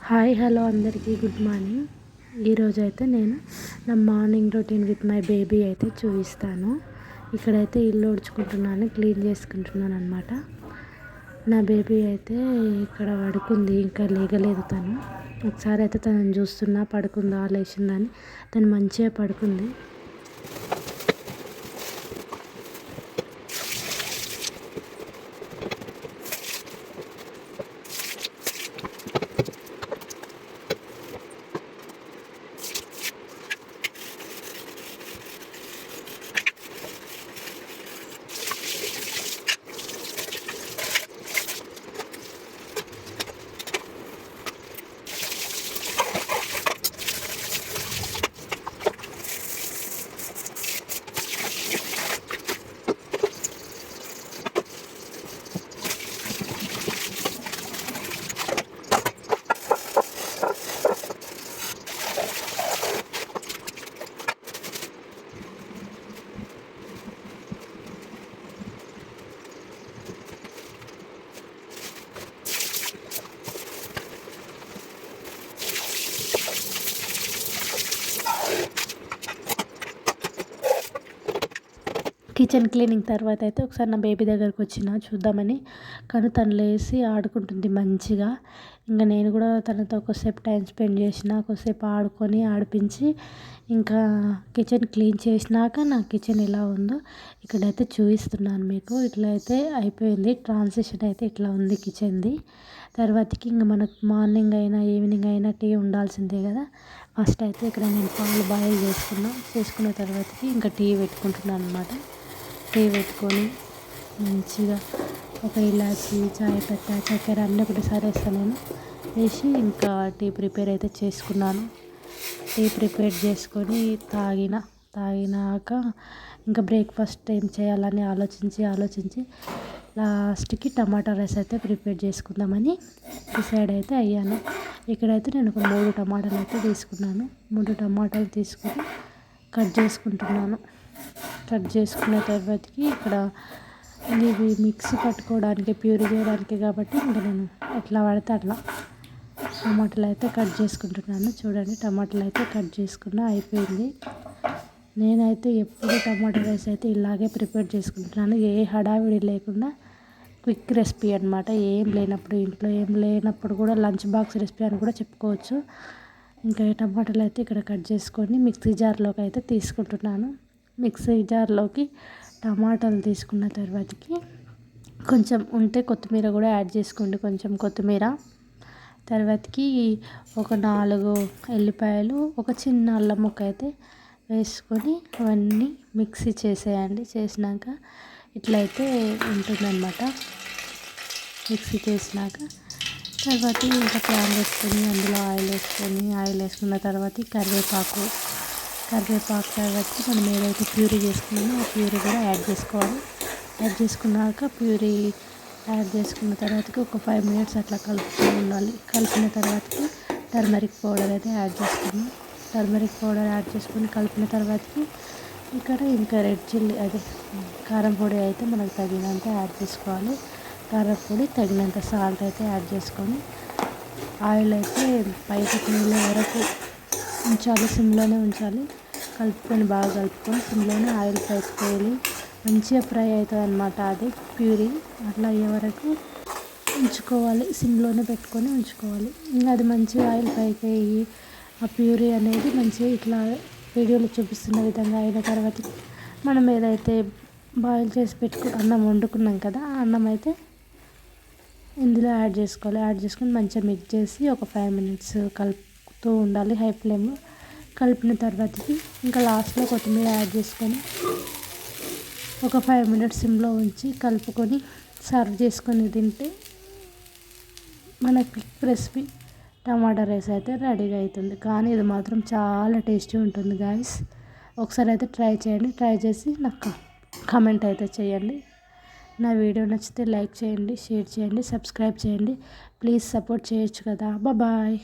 Hi hello అందరికీ good morning. ఈరోజు అయితే నేను నా morning routine with my baby అయితే చూపిస్తాను. ఇక్కడైతే ఇల్లు ఉడుచుకుంటున్నాను, క్లీన్ చేసుకుంటున్నాను అనమాట. నా బేబీ అయితే ఇక్కడ పడుకుంది, ఇంకా లేగలేదు తను. ఒకసారి అయితే తనని చూస్తున్నా, పడుకుందా లేచిందా అని. తను మంచిగా పడుకుంది. కిచెన్ క్లీనింగ్ తర్వాత అయితే ఒకసారి నా బేబీ దగ్గరకు వచ్చిన చూద్దామని, కానీ తను లేచి ఆడుకుంటుంది మంచిగా. ఇంకా నేను కూడా తనతో కొద్దిసేపు టైం స్పెండ్ చేసిన, కొద్దిసేపు ఆడుకొని ఆడిపించి ఇంకా కిచెన్ క్లీన్ చేసినాక నా కిచెన్ ఎలా ఉందో ఇక్కడైతే చూపిస్తున్నాను మీకు. ఇట్లా అయితే అయిపోయింది, ట్రాన్సిషన్ అయితే ఇట్లా ఉంది కిచెన్ది. తర్వాతకి ఇంకా మనకు మార్నింగ్ అయినా ఈవినింగ్ అయినా టీ ఉండాల్సిందే కదా. ఫస్ట్ అయితే ఇక్కడ నేను పాలు బాయిల్ చేసుకున్న తర్వాతకి ఇంకా టీ పెట్టుకుంటున్నాను అనమాట. టీ పెట్టుకొని మంచిగా ఒక ఇలాచి, చాయ్ పత్తా, చక్కెర అన్నీ ఒకటిసారి వేస్తాను నేను. వేసి ఇంకా టీ ప్రిపేర్ అయితే చేసుకున్నాను. టీ ప్రిపేర్ చేసుకొని తాగినాక ఇంకా బ్రేక్ఫాస్ట్ ఏం చేయాలని ఆలోచించి లాస్ట్కి టమాటా రైస్ అయితే ప్రిపేర్ చేసుకుందామని డిసైడ్ అయితే అయ్యాను. ఇక్కడైతే నేను ఒక 3 టమాటాలు అయితే తీసుకున్నాను. 3 టమాటాలు తీసుకొని కట్ చేసుకుంటున్నాను. కట్ చేసుకున్న తర్వాతకి ఇక్కడ ఇవి మిక్సీ పట్టుకోవడానికి, ప్యూరీ చేయడానికి కాబట్టి ఇంకా నేను ఎట్లా పడితే అట్లా టమాటాలు అయితే కట్ చేసుకుంటున్నాను. చూడండి, టమాటాలు అయితే కట్ చేసుకున్నా అయిపోయింది. నేనైతే ఎప్పుడు టమాటా రైస్ అయితే ఇలాగే ప్రిపేర్ చేసుకుంటున్నాను, ఏ హడావిడి లేకుండా. క్విక్ రెసిపీ అనమాట. ఇంట్లో ఏం లేనప్పుడు కూడా లంచ్ బాక్స్ రెసిపీ అని కూడా చెప్పుకోవచ్చు. ఇంకా టమాటాలు అయితే ఇక్కడ కట్ చేసుకొని మిక్సీ జార్లోకి అయితే తీసుకుంటున్నాను. మిక్సీ జార్లోకి టమాటాలు తీసుకున్న తర్వాతకి కొంచెం ఉంటే కొత్తిమీర కూడా యాడ్ చేసుకోండి, కొంచెం కొత్తిమీర. తర్వాతకి ఒక 4 ఎల్లిపాయలు, ఒక చిన్న అల్లం ముక్క అయితే వేసుకొని అవన్నీ మిక్సీ చేసేయండి. చేసినాక ఇట్లయితే ఉంటుందన్నమాట. మిక్సీ చేసినాక తర్వాత ఇంకా ప్యాన్ పెట్టుకొని అందులో ఆయిల్ వేసుకున్న తర్వాత కరివేపాకు తర్వాత మనం ఏదైతే ప్యూరీ చేసుకున్నామో ఆ ప్యూరీ కూడా యాడ్ చేసుకోవాలి. యాడ్ చేసుకున్నాక ప్యూరీ యాడ్ చేసుకున్న తర్వాతకి ఒక 5 మినిట్స్ అట్లా కలుపుతూ ఉండాలి. కలిపిన తర్వాతకి టర్మరిక్ పౌడర్ అయితే యాడ్ చేసుకున్నాం. టర్మరిక్ పౌడర్ యాడ్ చేసుకుని కలిపిన తర్వాతకి ఇక్కడ ఇంకా రెడ్ చిల్లీ కారం పొడి అయితే మనకు తగినంత యాడ్ చేసుకోవాలి. కారం పొడి తగినంత సాల్ట్ అయితే యాడ్ చేసుకొని ఆయిల్ అయితే పైకి తేలే వరకు ఉంచాలి, సిమ్లోనే ఉంచాలి. బాగా కలుపుకొని సిమ్లోనే ఆయిల్ పైకి తేలి మంచిగా ఫ్రై అవుతుంది అనమాట. అది ప్యూరీ అట్లా అయ్యే వరకు ఉంచుకోవాలి, సిమ్లోనే పెట్టుకొని ఉంచుకోవాలి. ఇంకా అది మంచిగా ఆయిల్ పైకి అయ్యి ఆ ప్యూరీ అనేది మంచిగా ఇట్లా వీడియోలో చూపిస్తున్న విధంగా అయిన తర్వాత మనం ఏదైతే బాయిల్ చేసి అన్నం వండుకున్నాం కదా, ఆ అన్నం అయితే ఇందులో యాడ్ చేసుకోవాలి. యాడ్ చేసుకొని మంచిగా మిక్స్ చేసి ఒక 5 మినిట్స్ కలుపుతూ ఉండాలి హై ఫ్లేమ్లో. కలిపిన తర్వాతకి ఇంకా లాస్ట్లో కొత్తిమీర యాడ్ చేసుకొని ఒక 5 మినిట్స్ సిమ్లో ఉంచి కలుపుకొని సర్వ్ చేసుకొని తింటే మన క్విక్ రెసిపీ టమాటా రైస్ అయితే రెడీగా అవుతుంది. కానీ ఇది మాత్రం చాలా టేస్టీ ఉంటుంది గాయస్. ఒకసారి అయితే ట్రై చేయండి. ట్రై చేసి నాకు కామెంట్ అయితే చేయండి. నా వీడియో నచ్చితే లైక్ చేయండి, షేర్ చేయండి, సబ్స్క్రైబ్ చేయండి. ప్లీజ్ సపోర్ట్ చేయొచ్చు కదా. బాయ్.